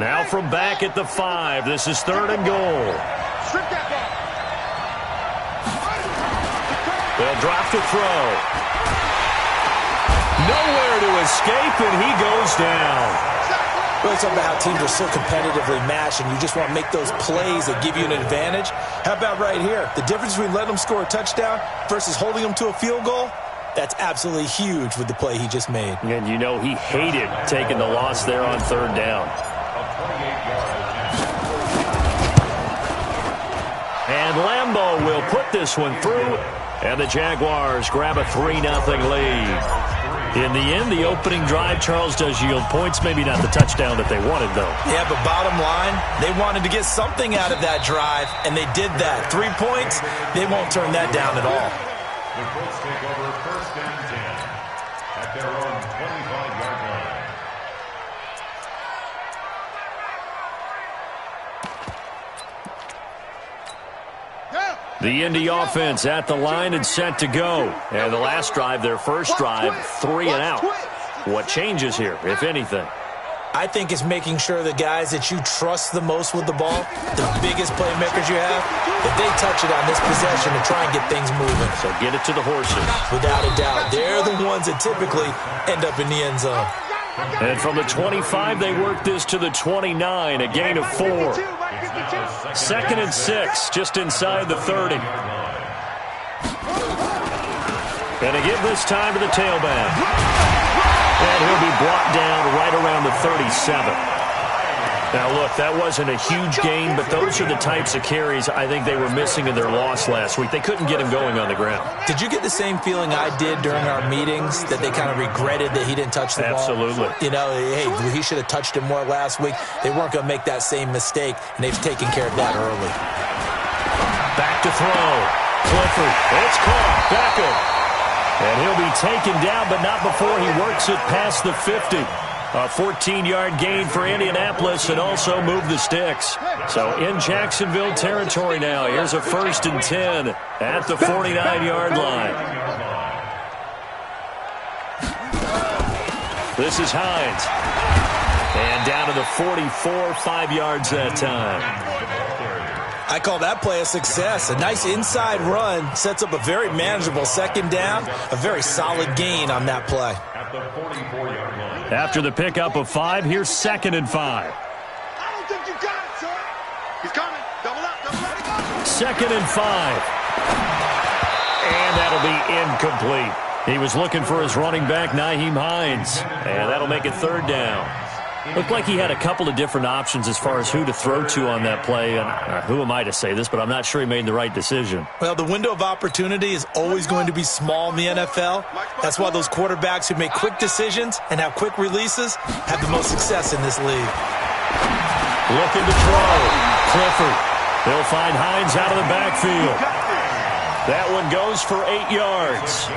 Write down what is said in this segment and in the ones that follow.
Now from back at the 5, this is 3rd and goal. They'll drop to throw. Nowhere to escape, and he goes down. Really talking about how teams are so competitively matched, and you just want to make those plays that give you an advantage. How about right here? The difference between letting them score a touchdown versus holding them to a field goal, that's absolutely huge with the play he just made. And you know he hated taking the loss there on 3rd down. And Lambeau will put this one through, and the Jaguars grab a 3-0 lead. In the end, the opening drive, Charles, does yield points. Maybe not the touchdown that they wanted, though. Yeah, but bottom line, they wanted to get something out of that drive, and they did that. 3 points, they won't turn that down at all. The Colts take over 1st and 10 at their own 25-yard line. The Indy offense at the line and set to go. And the last drive, their first drive, 3 and out. What changes here, if anything? I think it's making sure the guys that you trust the most with the ball, the biggest playmakers you have, that they touch it on this possession to try and get things moving. So get it to the horses. Without a doubt. They're the ones that typically end up in the end zone. And from the 25, they work this to the 29, a gain of 4. 2nd and 6, just inside the 30. And to give this time to the tailback. And he'll be brought down right around the 37. Now, look, that wasn't a huge gain, but those are the types of carries I think they were missing in their loss last week. They couldn't get him going on the ground. Did you get the same feeling I did during our meetings, that they kind of regretted that he didn't touch the ball? Absolutely. You know, hey, he should have touched it more last week. They weren't going to make that same mistake, and they've taken care of that early. Back to throw. Clifford. It's caught. Beckham. And he'll be taken down, but not before he works it past the 50. A 14-yard gain for Indianapolis and also move the sticks. So in Jacksonville territory now. Here's a 1st and 10 at the 49-yard line. This is Hines. And down to the 44, 5 yards that time. I call that play a success. A nice inside run sets up a very manageable 2nd down. A very solid gain on that play. At the 44-yard line. After the pickup of 5, here's 2nd and 5. I don't think you got it, sir. He's coming. Double up, double up. 2nd and 5. And that'll be incomplete. He was looking for his running back, Nyheim Hines. And that'll make it 3rd down. Looked like he had a couple of different options as far as who to throw to on that play. And who am I to say this, but I'm not sure he made the right decision. Well, the window of opportunity is always going to be small in the NFL. That's why those quarterbacks who make quick decisions and have quick releases have the most success in this league. Looking to throw. Clifford. He'll find Hines out of the backfield. That one goes for 8 yards.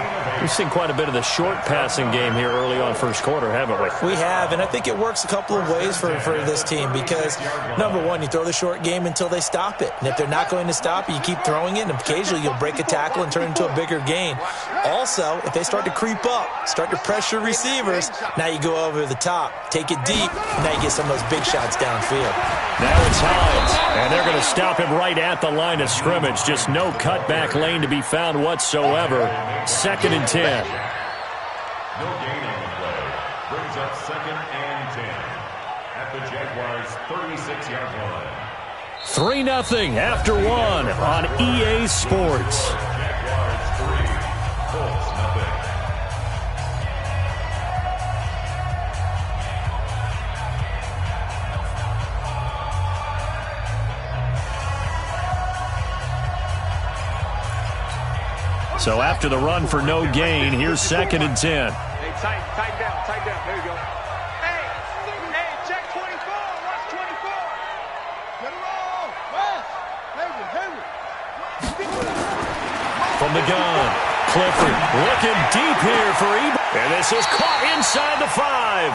We've seen quite a bit of the short passing game here early on 1st quarter, haven't we? We have, and I think it works a couple of ways for this team because, number one, you throw the short game until they stop it. And if they're not going to stop it, you keep throwing it, and occasionally you'll break a tackle and turn it into a bigger gain. Also, if they start to creep up, start to pressure receivers, now you go over the top, take it deep, and now you get some of those big shots downfield. Now it's Hines, and they're going to stop him right at the line of scrimmage. Just no cutback lane to be found whatsoever. 2nd and 10. No gain on the play. Brings up 2nd and 10 at the Jaguars' 36-yard line. 3-0 after 1 on EA Sports. Jaguars 3, Colts nothing. So after the run for no gain, here's 2nd and 10. Hey, tight down. There you go. Hey, check 24. Watch 24. Get it roll. West. Hayward. From the gun, Clifford looking deep here for Ebert. And this is caught inside the 5.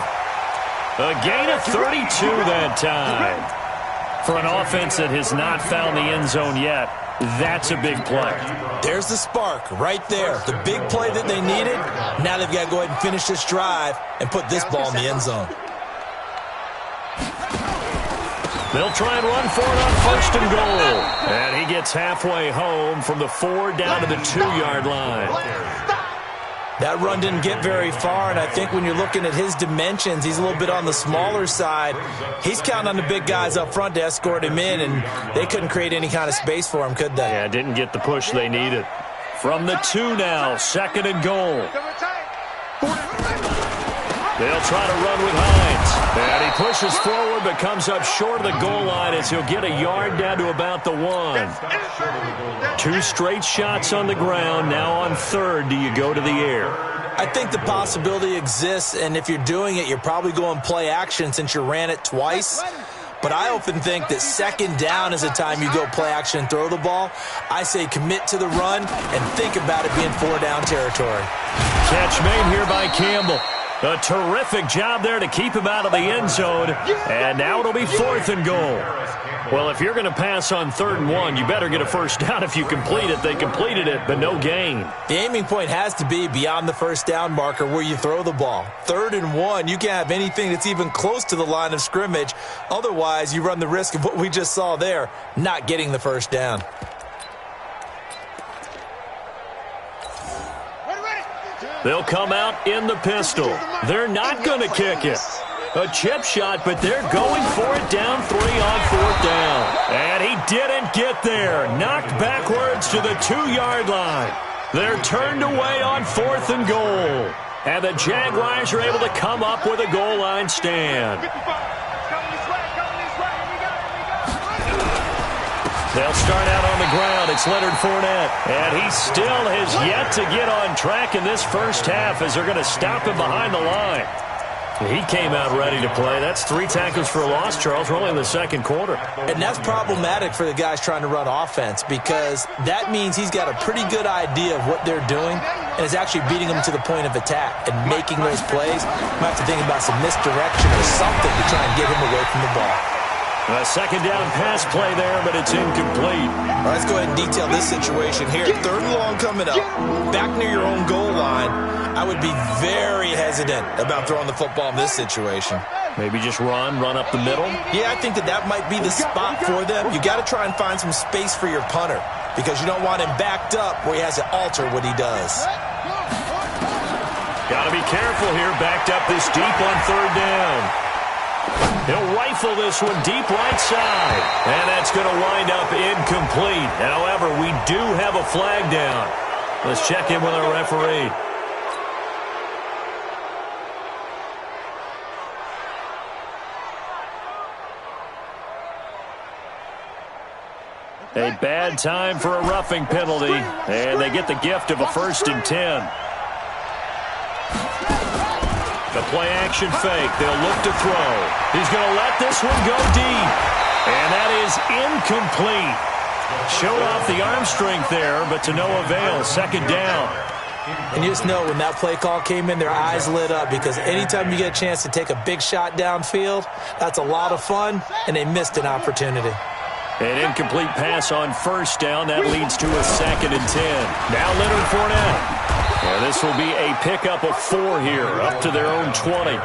A gain of 32 that time. For an offense that has not found the end zone yet, that's a big play. There's the spark right there. The big play that they needed. Now they've got to go ahead and finish this drive and put this ball in the end zone. They'll try and run for it on first and goal. And he gets halfway home from the 4 down to the 2-yard line. That run didn't get very far, and I think when you're looking at his dimensions, he's a little bit on the smaller side. He's counting on the big guys up front to escort him in, and they couldn't create any kind of space for him, could they? Yeah, didn't get the push they needed. From the 2 now, 2nd and goal. They'll try to run with Hines. And he pushes forward but comes up short of the goal line as he'll get a yard down to about the 1. 2 straight shots on the ground. Now on 3rd, do you go to the air? I think the possibility exists, and if you're doing it, you're probably going play action since you ran it twice. But I often think that 2nd down is the time you go play action and throw the ball. I say commit to the run and think about it being 4 down territory. Catch made here by Campbell. A terrific job there to keep him out of the end zone. And now it'll be 4th and goal. Well, if you're going to pass on 3rd and 1, you better get a first down if you complete it. They completed it, but no gain. The aiming point has to be beyond the first down marker where you throw the ball. 3rd and 1, you can't have anything that's even close to the line of scrimmage. Otherwise, you run the risk of what we just saw there, not getting the first down. They'll come out in the pistol. They're not going to kick it. A chip shot, but they're going for it down 3 on 4th down. And he didn't get there. Knocked backwards to the 2-yard line. They're turned away on 4th and goal. And the Jaguars are able to come up with a goal line stand. They'll start out on the ground. It's Leonard Fournette. And he still has yet to get on track in this first half as they're going to stop him behind the line. He came out ready to play. That's 3 tackles for a loss, Charles. We're only in the 2nd quarter. And that's problematic for the guys trying to run offense because that means he's got a pretty good idea of what they're doing and is actually beating them to the point of attack and making those plays. Might have to think about some misdirection or something to try and get him away from the ball. A 2nd down pass play there, but it's incomplete. All right, let's go ahead and detail this situation here. 3rd and long coming up, back near your own goal line. I would be very hesitant about throwing the football in this situation. Maybe just run up the middle? Yeah, I think that might be the spot for them. You got to try and find some space for your punter because you don't want him backed up where he has to alter what he does. Got to be careful here, backed up this deep on 3rd down. He'll rifle this one deep right side. And that's going to wind up incomplete. However, we do have a flag down. Let's check in with our referee. A bad time for a roughing penalty. And they get the gift of a 1st and 10. The play action fake. They'll look to throw. He's going to let this one go deep. And that is incomplete. Showed off the arm strength there, but to no avail. 2nd down. And you just know when that play call came in, their eyes lit up because anytime you get a chance to take a big shot downfield, that's a lot of fun, and they missed an opportunity. An incomplete pass on 1st down. That leads to a 2nd and 10. Now Leonard Fournette. And this will be a pickup of 4 here, up to their own 20.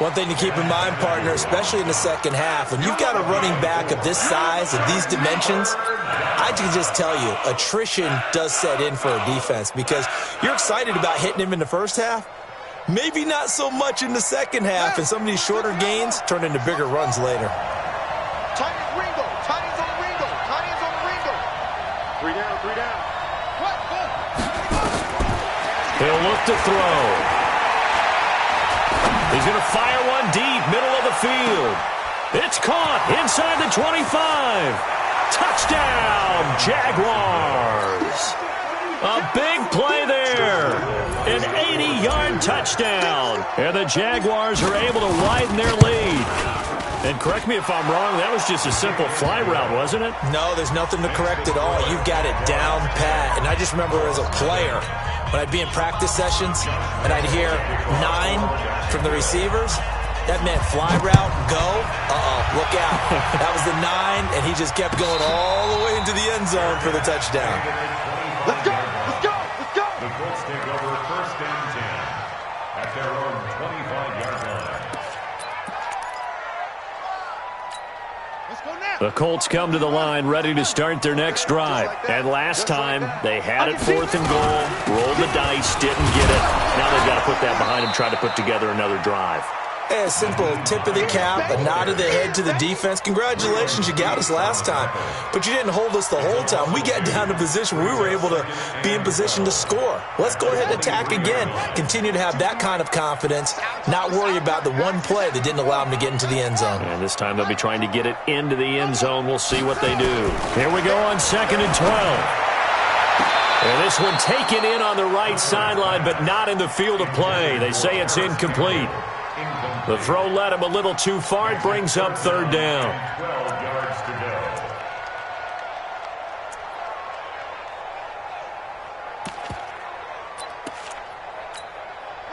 One thing to keep in mind, partner, especially in the second half, when you've got a running back of this size, of these dimensions, I can just tell you, attrition does set in for a defense because you're excited about hitting him in the first half. Maybe not so much in the second half, and some of these shorter gains turn into bigger runs later. Tiny's on the Ringo. 3 down. He'll look to throw. He's going to fire one deep, middle of the field. It's caught inside the 25. Touchdown, Jaguars. A big play there. An 80-yard touchdown. And the Jaguars are able to widen their lead. And correct me if I'm wrong, that was just a simple fly route, wasn't it? No, there's nothing to correct at all. You've got it down pat. And I just remember as a player, when I'd be in practice sessions and I'd hear 9 from the receivers, that meant fly route, go, look out. That was the 9, and he just kept going all the way into the end zone for the touchdown. Let's go. The Colts take over 1st and 10 at their own 25-yard line. The Colts come to the line ready to start their next drive. And last time, they had it 4th and goal, rolled the dice, didn't get it. Now they've got to put that behind them, try to put together another drive. A simple tip of the cap, a nod of the head to the defense. Congratulations, you got us last time. But you didn't hold us the whole time. We got down to position where we were able to be in position to score. Let's go ahead and attack again. Continue to have that kind of confidence, not worry about the one play that didn't allow them to get into the end zone. And this time they'll be trying to get it into the end zone. We'll see what they do. Here we go on 2nd and 12. And this one taken in on the right sideline, but not in the field of play. They say it's incomplete. The throw led him a little too far. It brings up 3rd down. 12 yards to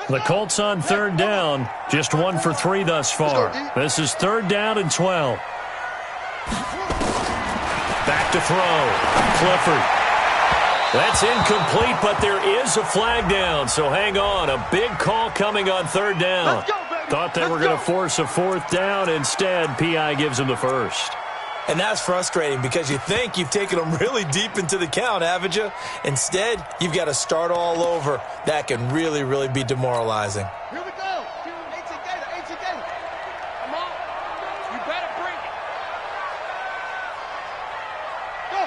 go. The Colts on 3rd down. Just 1 for 3 thus far. This is 3rd down and 12. Back to throw. Clifford. That's incomplete, but there is a flag down. So hang on. A big call coming on 3rd down. Thought they were going to force a 4th down. Instead, P.I. gives them the first. And that's frustrating because you think you've taken them really deep into the count, haven't you? Instead, you've got to start all over. That can really, really be demoralizing. Here we go. 18 Gator. Come on. You better bring it. Go.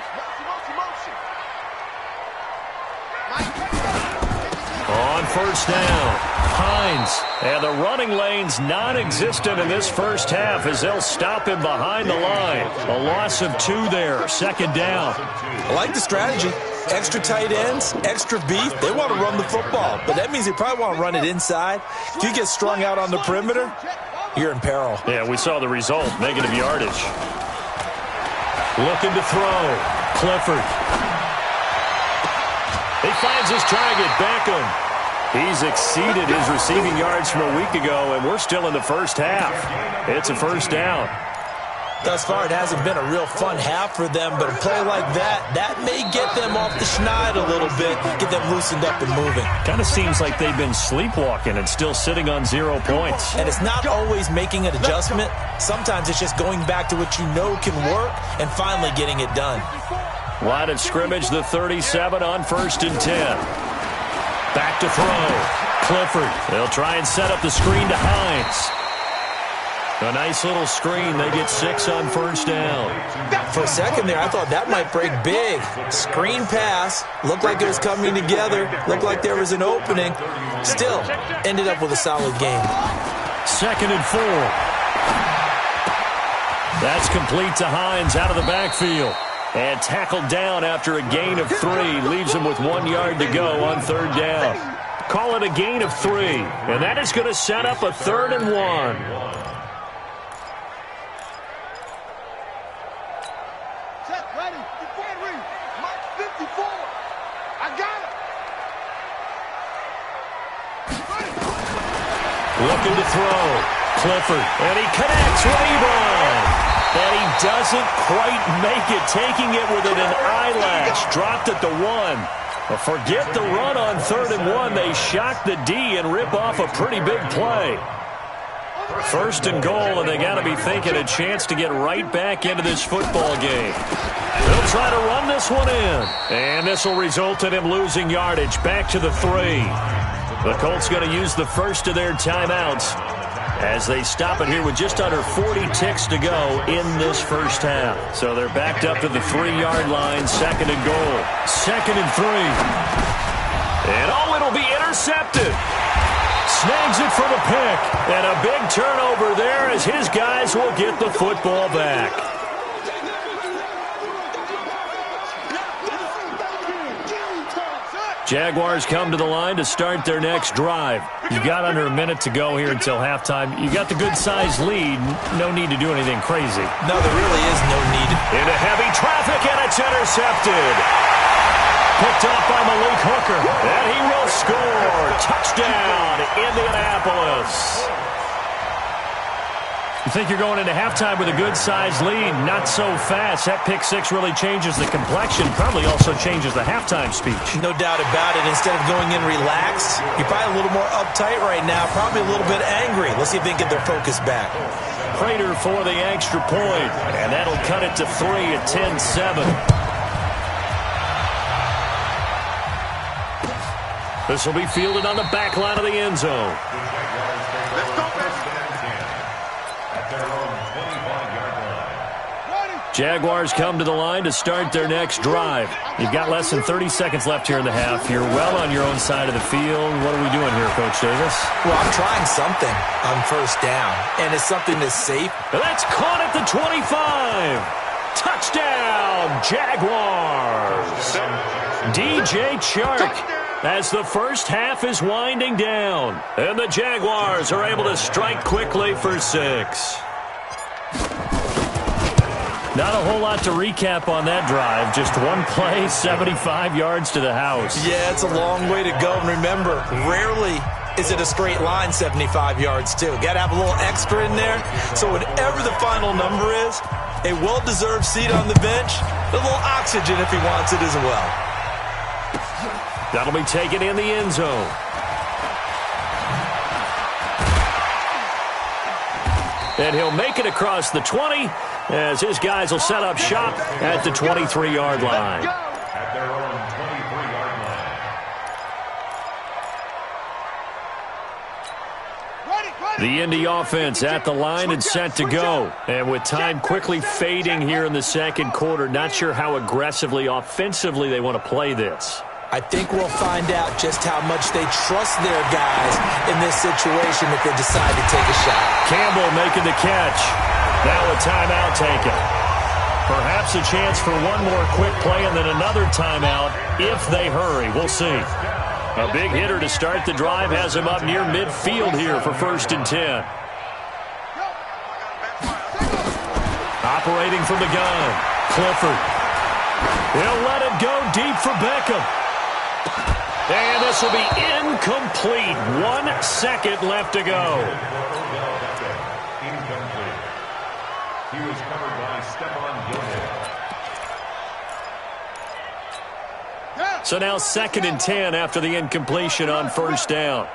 On 1st down. Hines, and the running lane's non-existent in this first half as they'll stop him behind the line. A loss of 2 there, 2nd down. I like the strategy. Extra tight ends, extra beef. They want to run the football, but that means they probably want to run it inside. If you get strung out on the perimeter, you're in peril. Yeah, we saw the result, negative yardage. Looking to throw. Clifford. He finds his target, Beckham. He's exceeded his receiving yards from a week ago, and we're still in the first half. It's a 1st down. Thus far, it hasn't been a real fun half for them, but a play like that may get them off the schneid a little bit, get them loosened up and moving. Kind of seems like they've been sleepwalking and still sitting on 0 points. And it's not always making an adjustment. Sometimes it's just going back to what you know can work and finally getting it done. Line of scrimmage, the 37 on 1st and 10. Back to throw. Clifford. They'll try and set up the screen to Hines. A nice little screen. They get 6 on 1st down. For a second there, I thought that might break big. Screen pass. Looked like it was coming together. Looked like there was an opening. Still, ended up with a solid game. 2nd and 4. That's complete to Hines out of the backfield. And tackled down after a gain of 3. Leaves him with 1 yard to go on 3rd down. Call it a gain of 3. And that is going to set up a 3rd and 1. Set, ready. Defend, read. Mark 54. I got it. Looking to throw. Clifford. And he connects. Rebon. And he doesn't quite make it, taking it within an eyelash. Dropped at the 1. But forget the run on 3rd and 1. They shock the D and rip off a pretty big play. 1st and goal, and they got to be thinking a chance to get right back into this football game. They'll try to run this one in. And this will result in him losing yardage. Back to the 3. The Colts going to use the first of their timeouts as they stop it here with just under 40 ticks to go in this first half. So they're backed up to the 3-yard line, 2nd and goal. 2nd and 3. And it'll be intercepted. Snags it for the pick. And a big turnover there as his guys will get the football back. Jaguars come to the line to start their next drive. You've got under a minute to go here until halftime. You got the good-sized lead. No need to do anything crazy. No, there really is no need. Into heavy traffic, and it's intercepted. Picked off by Malik Hooker, and he will score. Touchdown, Indianapolis. You think you're going into halftime with a good-sized lead. Not so fast. That pick 6 really changes the complexion. Probably also changes the halftime speech. No doubt about it. Instead of going in relaxed, you're probably a little more uptight right now. Probably a little bit angry. Let's see if they can get their focus back. Prater for the extra point, and that'll cut it to 3 at 10-7. This will be fielded on the back line of the end zone. Let's go, at their own 25-yard line. Jaguars come to the line to start their next drive. You've got less than 30 seconds left here in the half. You're well on your own side of the field. What are we doing here, Coach Davis? Well, I'm trying something on first down, and it's something that's safe. That's caught at the 25. Touchdown, Jaguars. DJ Chark. As the first half is winding down, and the Jaguars are able to strike quickly for 6. Not a whole lot to recap on that drive. Just one play, 75 yards to the house. Yeah, it's a long way to go. And remember, rarely is it a straight line 75 yards, too. Got to have a little extra in there. So whatever the final number is, a well-deserved seat on the bench, a little oxygen if he wants it as well. That'll be taken in the end zone. And he'll make it across the 20 as his guys will set up shop at the 23-yard line. At their own 23-yard line. The Indy offense at the line and set to go. And with time quickly fading here in the second quarter, not sure how aggressively, offensively they want to play this. I think we'll find out just how much they trust their guys in this situation if they decide to take a shot. Campbell making the catch. Now a timeout taken. Perhaps a chance for one more quick play and then another timeout if they hurry. We'll see. A big hitter to start the drive has him up near midfield here for 1st and 10. Operating from the gun, Clifford. He'll let it go deep for Beckham. And this will be incomplete. 1 second left to go. Incomplete. He was covered by Stephon Gilmore. So now 2nd and 10 after the incompletion on first down.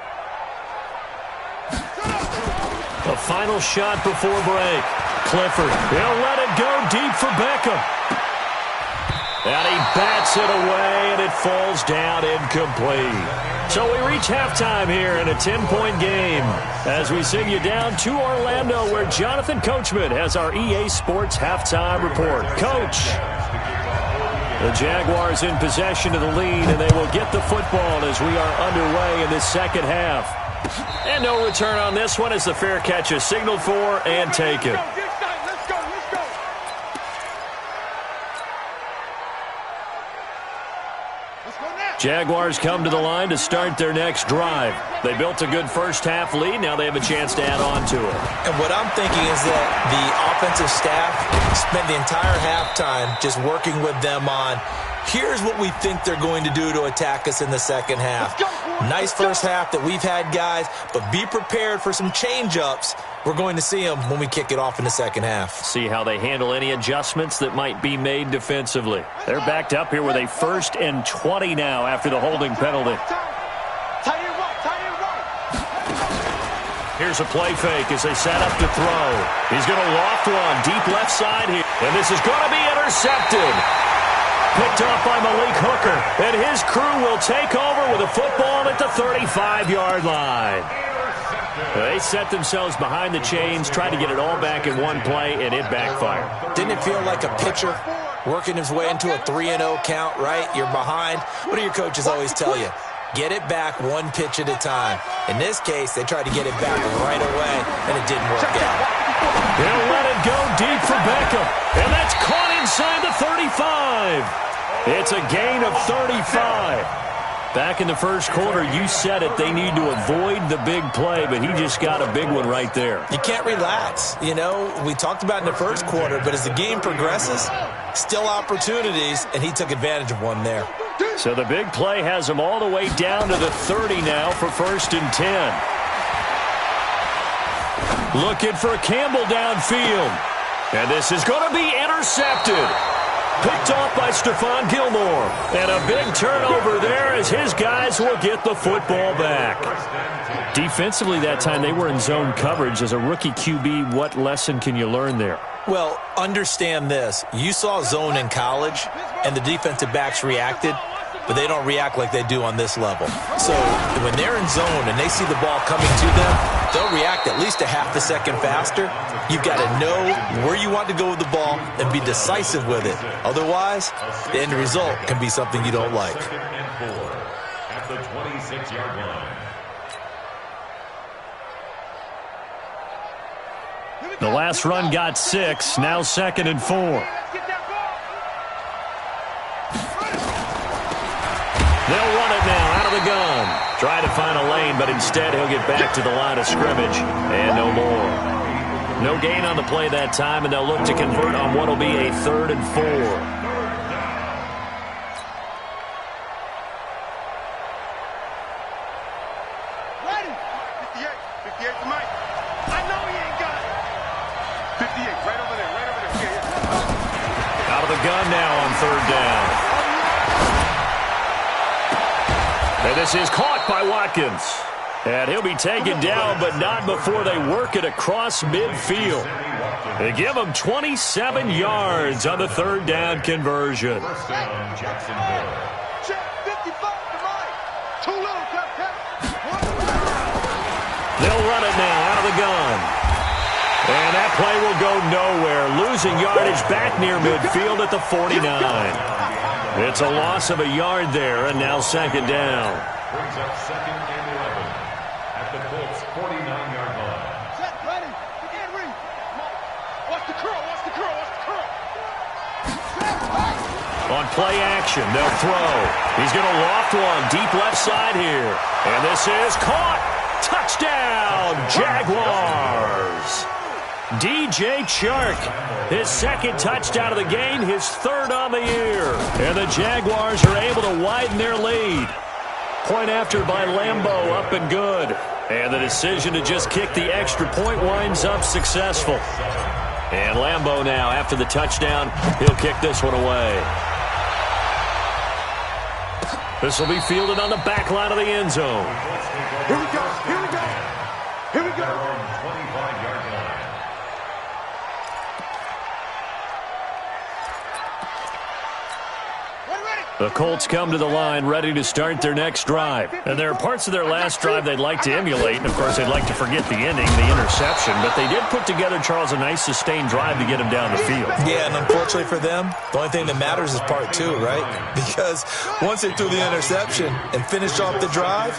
A final shot before break. Clifford, he'll let it go deep for Beckham. And he bats it away, and it falls down incomplete. So we reach halftime here in a 10-point game as we send you down to Orlando where Jonathan Coachman has our EA Sports halftime report. Coach, the Jaguars in possession of the lead, and they will get the football as we are underway in this second half. And no return on this one as the fair catch is signaled for and taken. Jaguars come to the line to start their next drive. They built a good first half lead. Now they have a chance to add on to it. And what I'm thinking is that the offensive staff spent the entire halftime just working with them on, here's what we think they're going to do to attack us in the second half. Nice first half that we've had, guys, but be prepared for some change-ups. We're going to see them when we kick it off in the second half. See how they handle any adjustments that might be made defensively. They're backed up here with a 1st and 20 now after the holding penalty. Here's a play fake as they set up to throw. He's going to loft one deep left side here. And this is going to be intercepted. Picked off by Malik Hooker. And his crew will take over with a football at the 35-yard line. They set themselves behind the chains, tried to get it all back in one play, and it backfired. Didn't it feel like a pitcher working his way into a 3-0 count, right? You're behind. What do your coaches always tell you? Get it back one pitch at a time. In this case, they tried to get it back right away, and it didn't work out. He'll let it go deep for Beckham, and that's caught inside the 35. It's a gain of 35. Back in the first quarter, you said it, they need to avoid the big play, but he just got a big one right there. You can't relax. You know, we talked about in the first quarter, but as the game progresses, still opportunities, and he took advantage of one there. So the big play has him all the way down to the 30 now for 1st and 10. Looking for Campbell downfield. And this is going to be intercepted. Picked off by Stephon Gilmore. And a big turnover there as his guys will get the football back. Defensively that time, they were in zone coverage. As a rookie QB, what lesson can you learn there? Well, understand this. You saw zone in college, and the defensive backs reacted, but they don't react like they do on this level. So when they're in zone and they see the ball coming to them, they'll react at least a half a second faster. You've got to know where you want to go with the ball and be decisive with it. Otherwise, the end result can be something you don't like. At the 26-yard line. The last run got 6, now 2nd and 4. They'll run it now out of the gun. Try to find a lane, but instead he'll get back to the line of scrimmage. And no more. No gain on the play that time, and they'll look to convert on what will be a 3rd and 4. This is caught by Watkins. And he'll be taken down, but not before they work it across midfield. They give him 27 yards on the 3rd down conversion. First down, Jacksonville. They'll run it now out of the gun. And that play will go nowhere. Losing yardage back near midfield at the 49. It's a loss of a yard there, and now 2nd down. Brings up 2nd and 11 at the Colts' 49-yard line. Set, ready. Again, read. Watch the curl, watch the curl, watch the curl. On play action, they'll throw. He's going to loft one deep left side here. And this is caught. Touchdown, Jaguars. DJ Chark, his 2nd touchdown of the game, his 3rd on the year. And the Jaguars are able to widen their lead. Point after by Lambeau, up and good. And the decision to just kick the extra point winds up successful. And Lambeau now, after the touchdown, he'll kick this one away. This will be fielded on the back line of the end zone. Here we go, here we go, here we go. 25-yard line. The Colts come to the line ready to start their next drive. And there are parts of their last drive they'd like to emulate. And, of course, they'd like to forget the ending, the interception. But they did put together, Charles, a nice sustained drive to get him down the field. Yeah, and unfortunately for them, the only thing that matters is part 2, right? Because once they threw the interception and finished off the drive,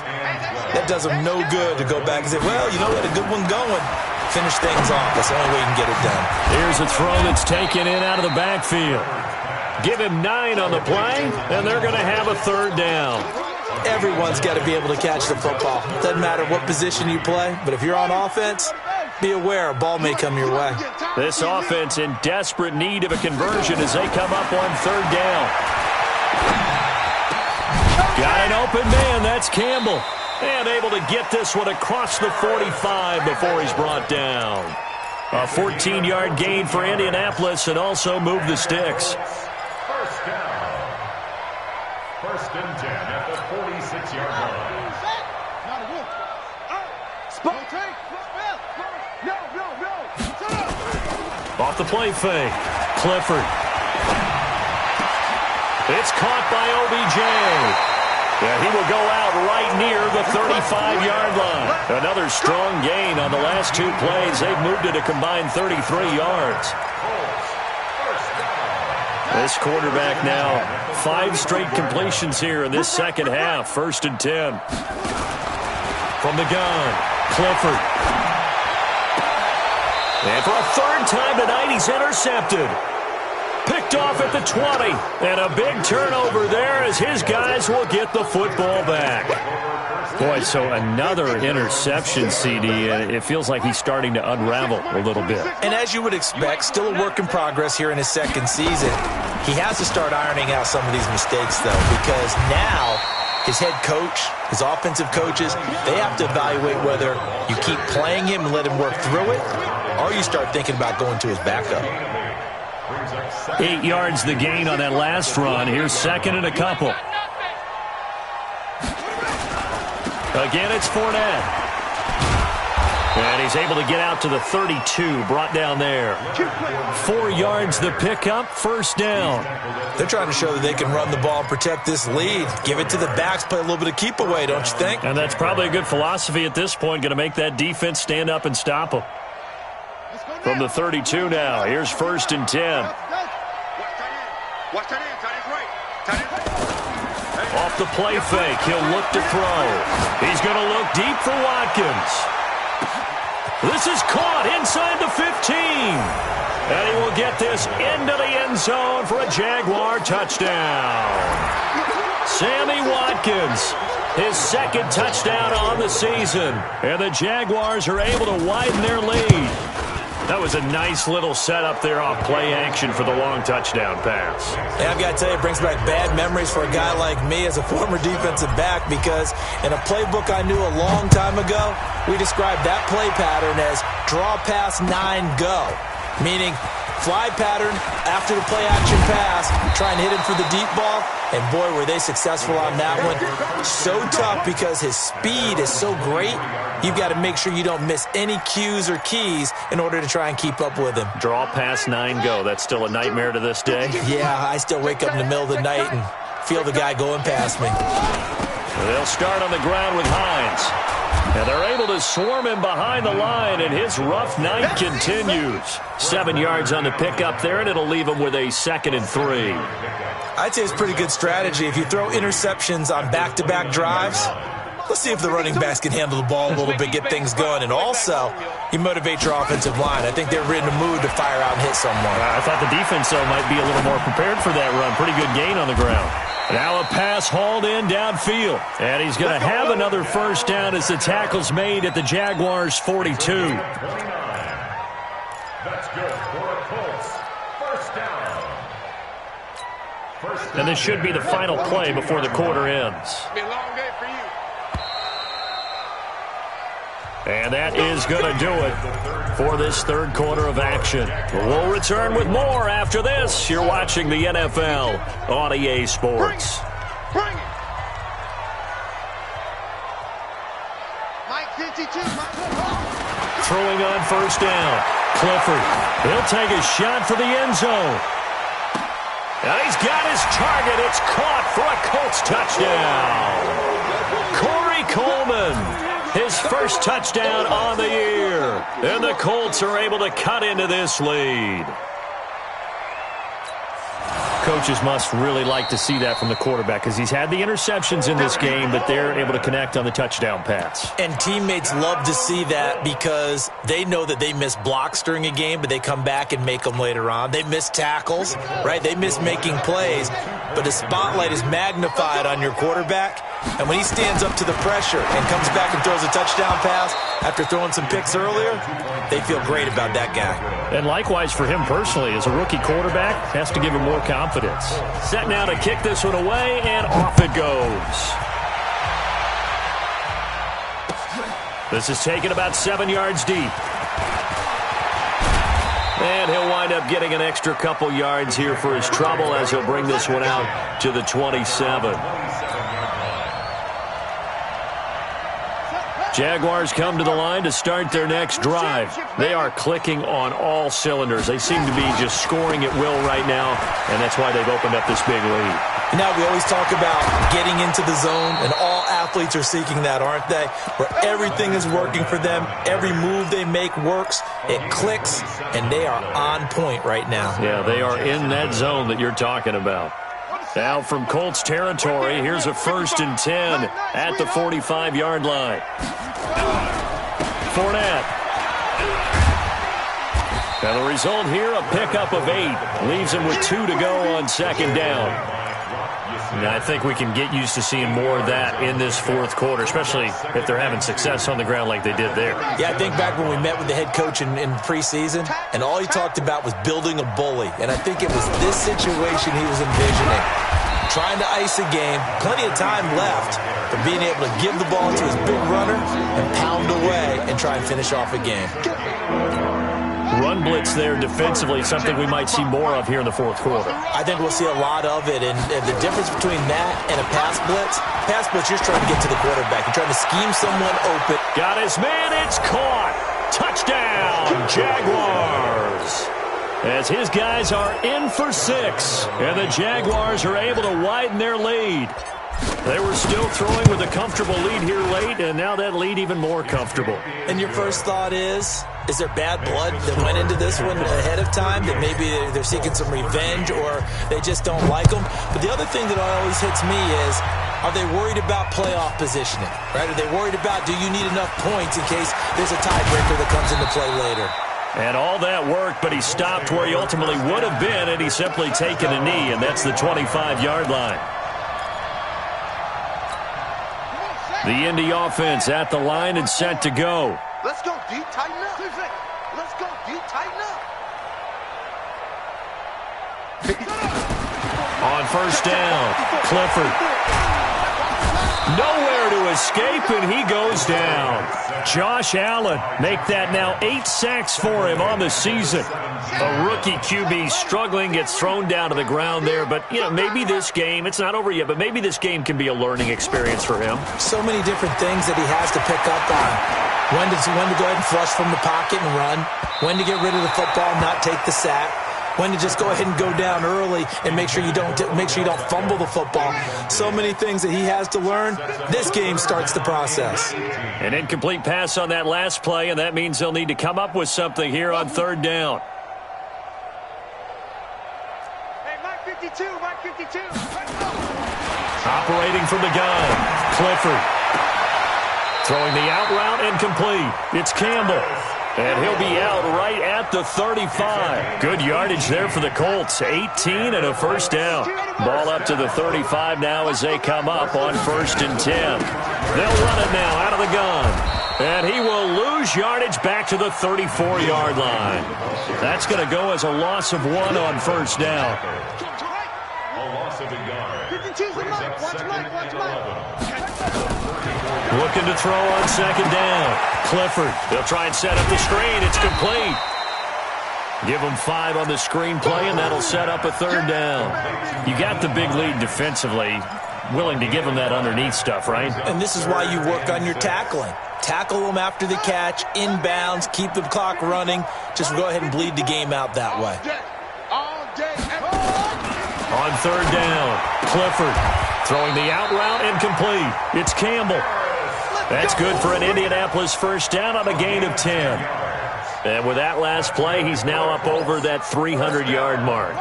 that does them no good to go back and say, well, you know, we had a good one going. Finish things off. That's the only way you can get it done. Here's a throw that's taken in out of the backfield. Give him 9 on the play, and they're going to have a 3rd down. Everyone's got to be able to catch the football. Doesn't matter what position you play, but if you're on offense, be aware a ball may come your way. This offense in desperate need of a conversion as they come up on 3rd down. Got an open man, that's Campbell. And able to get this one across the 45 before he's brought down. A 14-yard gain for Indianapolis and also move the sticks. First down. 1st and 10 at the 46-yard line. Off the play fake. Clifford. It's caught by OBJ. Yeah, he will go out right near the 35-yard line. Another strong gain on the last 2 plays. They've moved it a combined 33 yards. This quarterback now, 5 straight completions here in this 2nd half. 1st and 10. From the gun, Clifford. And for a 3rd time tonight, he's intercepted. Picked off at the 20. And a big turnover there as his guys will get the football back. Boy, so another interception, CD, and it feels like he's starting to unravel a little bit. And as you would expect, still a work in progress here in his 2nd season. He has to start ironing out some of these mistakes, though, because now his head coach, his offensive coaches, they have to evaluate whether you keep playing him and let him work through it, or you start thinking about going to his backup. Brings up 8 yards the gain on that last run. Here's second and a couple. Again, it's Fournette. And he's able to get out to the 32, brought down there. 4 yards the pickup, first down. They're trying to show that they can run the ball and protect this lead. Give it to the backs, play a little bit of keep away, don't you think? And that's probably a good philosophy at this point, going to make that defense stand up and stop them. From the 32 now, here's first and 10. Off the play fake, he'll look to throw. He's going to look deep for Watkins. This is caught inside the 15. And he will get this into the end zone for a Jaguar touchdown. Sammy Watkins, his second touchdown on the season. And the Jaguars are able to widen their lead. That was a nice little setup there off play action for the long touchdown pass. Yeah, I've got to tell you, it brings back bad memories for a guy like me as a former defensive back, because in a playbook I knew a long time ago, we described that play pattern as draw pass 9 go, meaning fly pattern after the play action pass, trying to hit him for the deep ball, and boy, were they successful on that one. So tough because his speed is so great. You've got to make sure you don't miss any cues or keys in order to try and keep up with him. Draw pass 9 go. That's still a nightmare to this day? Yeah, I still wake up in the middle of the night and feel the guy going past me. They'll start on the ground with Hines. And they're able to swarm him behind the line, and his rough night continues. 7 yards on the pickup there, and it'll leave him with a 2nd and 3. I'd say it's a pretty good strategy. If you throw interceptions on back-to-back drives, let's see if the running backs can handle the ball a little bit, get things going. And also, you motivate your offensive line. I think they're in the mood to fire out and hit someone. I thought the defense, though, might be a little more prepared for that run. Pretty good gain on the ground. Now a pass hauled in downfield. And he's going to have another first down as the tackle's made at the Jaguars' 42. That's good for a Colts. First down. And this should be the final play before the quarter ends. Be a long day for you. And that is going to do it for this third quarter of action. We'll return with more after this. You're watching the NFL on EA Sports. Bring it. Mike 52. Throwing on first down. Clifford. He'll take a shot for the end zone. And he's got his target. It's caught for a Colts touchdown. Corey Coleman. His first touchdown on the year. And the Colts are able to cut into this lead. Coaches must really like to see that from the quarterback, because he's had the interceptions in this game, but they're able to connect on the touchdown pass. And teammates love to see that, because they know that they miss blocks during a game, but they come back and make them later on. They miss tackles, right? They miss making plays, but the spotlight is magnified on your quarterback. And when he stands up to the pressure and comes back and throws a touchdown pass after throwing some picks earlier, they feel great about that guy. And likewise for him personally, as a rookie quarterback, has to give him more confidence. Set now to kick this one away, and off it goes. This is taken about 7 yards deep. And he'll wind up getting an extra couple yards here for his trouble as he'll bring this one out to the 27. Jaguars come to the line to start their next drive. They are clicking on all cylinders. They seem to be just scoring at will right now, and that's why they've opened up this big lead. Now, we always talk about getting into the zone, and all athletes are seeking that, aren't they? Where everything is working for them, every move they make works, it clicks, and they are on point right now. Yeah, they are in that zone that you're talking about. Now from Colts territory, here's a 1st and 10 at the 45-yard line. Fournette. And the result here, a pickup of 8. Leaves him with 2 to go on second down. And I think we can get used to seeing more of that in this fourth quarter, especially if they're having success on the ground like they did there. Yeah, I think back when we met with the head coach in preseason, and all he talked about was building a bully. And I think it was this situation he was envisioning. Trying to ice a game, plenty of time left, but being able to give the ball to his big runner and pound away and try and finish off a game. run blitz there defensively, something we might see more of here in the fourth quarter. I think we'll see a lot of it, and the difference between that and a pass blitz, you're just trying to get to the quarterback. You're trying to scheme someone open. Got his man, it's caught. Touchdown, Jaguars. As his guys are in for 6, and the Jaguars are able to widen their lead. They were still throwing with a comfortable lead here late, and now that lead even more comfortable. And your first thought is there bad blood that went into this one ahead of time, that maybe they're seeking some revenge or they just don't like them? But the other thing that always hits me is, are they worried about playoff positioning? Right? Are they worried about, do you need enough points in case there's a tiebreaker that comes into play later? And all that worked, but he stopped where he ultimately would have been, and he's simply taken a knee, and that's the 25-yard line. The Indy offense at the line and set to go. Let's go deep, tighten up. Let's go deep, tighten up. On first down, Clifford. Nowhere to escape, and he goes down. Josh Allen make that now 8 sacks for him on the season. A rookie QB struggling, gets thrown down to the ground there. But, maybe this game, it's not over yet, but maybe this game can be a learning experience for him. So many different things that he has to pick up on. When to go ahead and flush from the pocket and run. When to get rid of the football and not take the sack. When to just go ahead and go down early and make sure you don't fumble the football. So many things that he has to learn. This game starts the process. An incomplete pass on that last play, and that means they'll need to come up with something here on third down. Hey, Mike 52, Mike 52. Operating from the gun, Clifford. Throwing the out route and complete. It's Campbell. And he'll be out right at the 35. Good yardage there for the Colts. 18 and a first down. Ball up to the 35 now as they come up on 1st and 10. They'll run it now out of the gun. And he will lose yardage back to the 34-yard line. That's going to go as a loss of 1 on first down. A loss of a yard. Brings up 2nd and 11. Looking to throw on 2nd down. Clifford, they'll try and set up the screen. It's complete. Give them 5 on the screen play, and that'll set up a 3rd down. You got the big lead defensively. Willing to give them that underneath stuff, right? And this is why you work on your tackling. Tackle them after the catch, inbounds, keep the clock running. Just go ahead and bleed the game out that way. On 3rd down, Clifford throwing the out route and complete. It's Campbell. That's good for an Indianapolis first down on a gain of 10. And with that last play, he's now up over that 300-yard mark.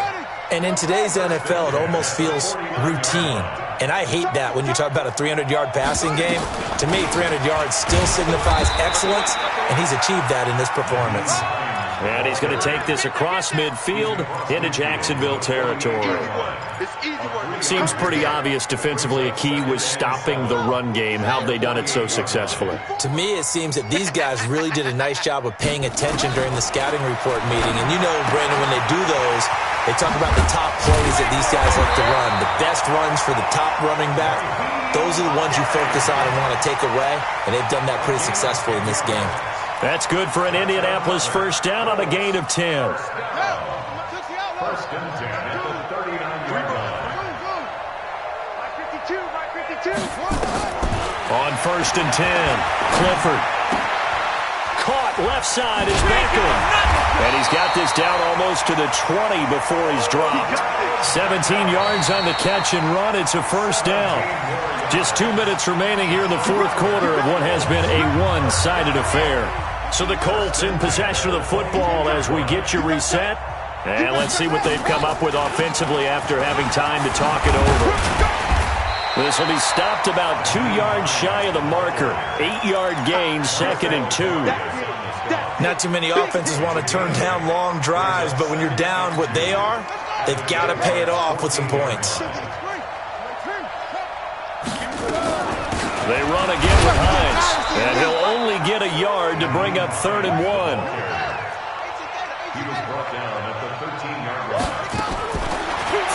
And in today's NFL, it almost feels routine. And I hate that when you talk about a 300-yard passing game. To me, 300 yards still signifies excellence, and he's achieved that in this performance. And he's going to take this across midfield into Jacksonville territory. Seems pretty obvious defensively a key was stopping the run game. How have they done it so successfully? To me, it seems that these guys really did a nice job of paying attention during the scouting report meeting. And you know, Brandon, when they do those, they talk about the top plays that these guys like to run. The best runs for the top running back, those are the ones you focus on and want to take away. And they've done that pretty successfully in this game. That's good for an Indianapolis first down on a gain of 10. 1st and 10 at the 39-yard line. Mike 52, Mike 52. On 1st and 10, Clifford. Caught left side is Beckham. And he's got this down almost to the 20 before he's dropped. 17 yards on the catch and run. It's a first down. Just 2 minutes remaining here in the fourth quarter of what has been a one-sided affair. So the Colts in possession of the football as we get you reset. And let's see what they've come up with offensively after having time to talk it over. This will be stopped about 2 yards shy of the marker. 8-yard gain, 2nd and 2. Not too many offenses want to turn down long drives, but when you're down what they are, they've got to pay it off with some points. They run again with Hines, and he'll only get a yard to bring up 3rd and 1. He was brought down at the 13-yard line.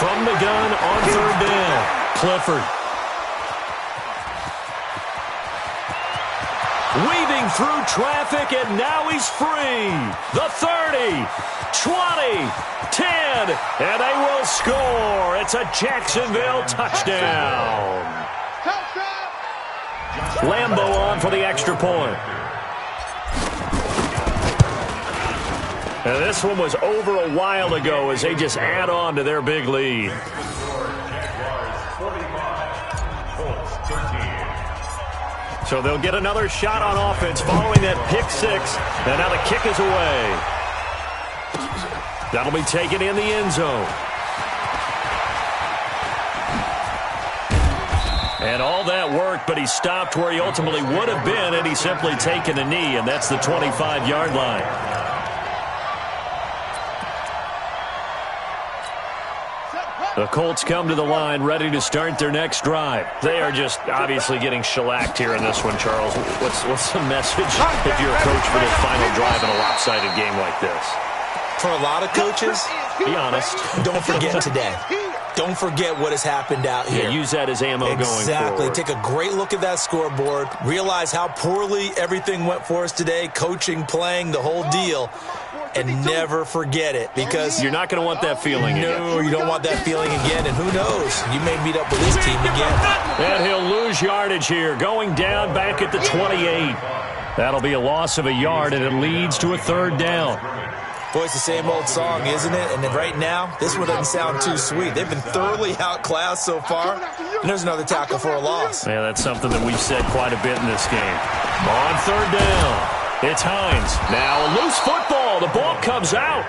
From the gun on 3rd down, Clifford. Weaving through traffic, and now he's free. The 30, 20, 10, and they will score. It's a Jacksonville touchdown. Lambeau on for the extra point. And this one was over a while ago as they just add on to their big lead. So they'll get another shot on offense following that pick six. And now the kick is away. That'll be taken in the end zone. And all that worked, but he stopped where he ultimately would have been, and he's simply taken a knee, and that's the 25-yard line. The Colts come to the line ready to start their next drive. They are just obviously getting shellacked here in this one, Charles. What's the message if you're a coach for this final drive in a lopsided game like this? For a lot of coaches, be honest, don't forget today. Don't forget what has happened out here. Yeah, use that as ammo going forward. Exactly. Take a great look at that scoreboard. Realize how poorly everything went for us today, coaching, playing, the whole deal. And never forget it, because you're not going to want that feeling again. No, you don't want that feeling again, and who knows? You may meet up with this team again. And he'll lose yardage here, going down back at the 28. That'll be a loss of a yard, and it leads to a third down. Boy, it's the same old song, isn't it? And right now, this one doesn't sound too sweet. They've been thoroughly outclassed so far, and there's another tackle for a loss. Yeah, that's something that we've said quite a bit in this game. On third down. It's Hines. Now a loose football. The ball comes out.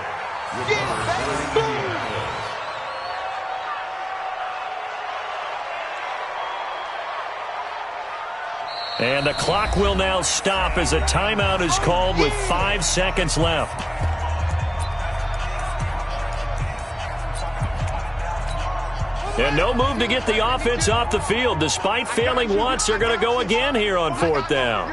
And the clock will now stop as a timeout is called with 5 seconds left. And no move to get the offense off the field. Despite failing once, they're going to go again here on fourth down.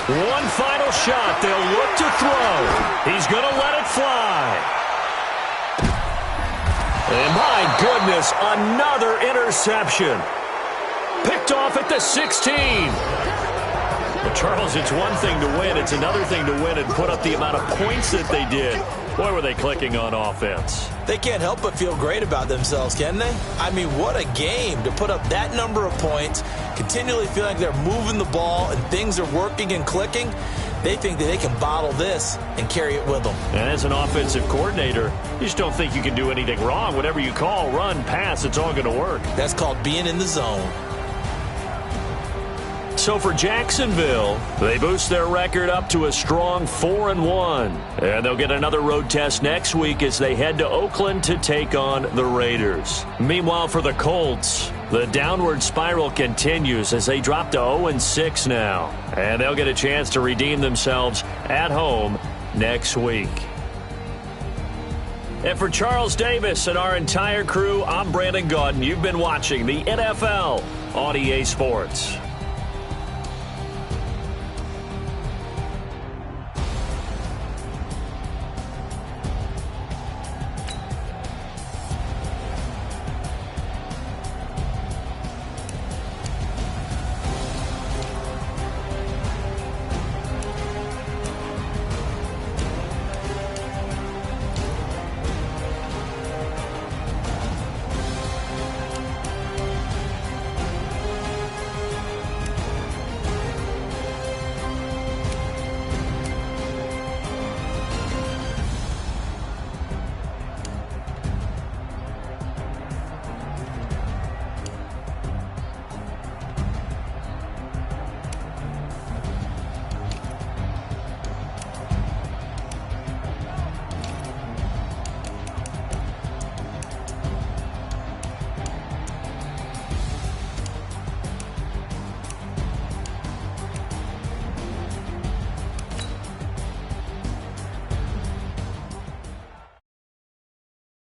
One final shot. They'll look to throw. He's going to let it fly. And my goodness, another interception. Picked off at the 16. Well, Charles, it's one thing to win. It's another thing to win and put up the amount of points that they did. Boy, were they clicking on offense. They can't help but feel great about themselves, can they? I mean, what a game to put up that number of points, continually feeling like they're moving the ball and things are working and clicking. They think that they can bottle this and carry it with them. And as an offensive coordinator, you just don't think you can do anything wrong. Whatever you call, run, pass, it's all going to work. That's called being in the zone. So for Jacksonville, they boost their record up to a strong 4-1. And they'll get another road test next week as they head to Oakland to take on the Raiders. Meanwhile, for the Colts, the downward spiral continues as they drop to 0-6 now. And they'll get a chance to redeem themselves at home next week. And for Charles Davis and our entire crew, I'm Brandon Gaudin. You've been watching the NFL on EA Sports.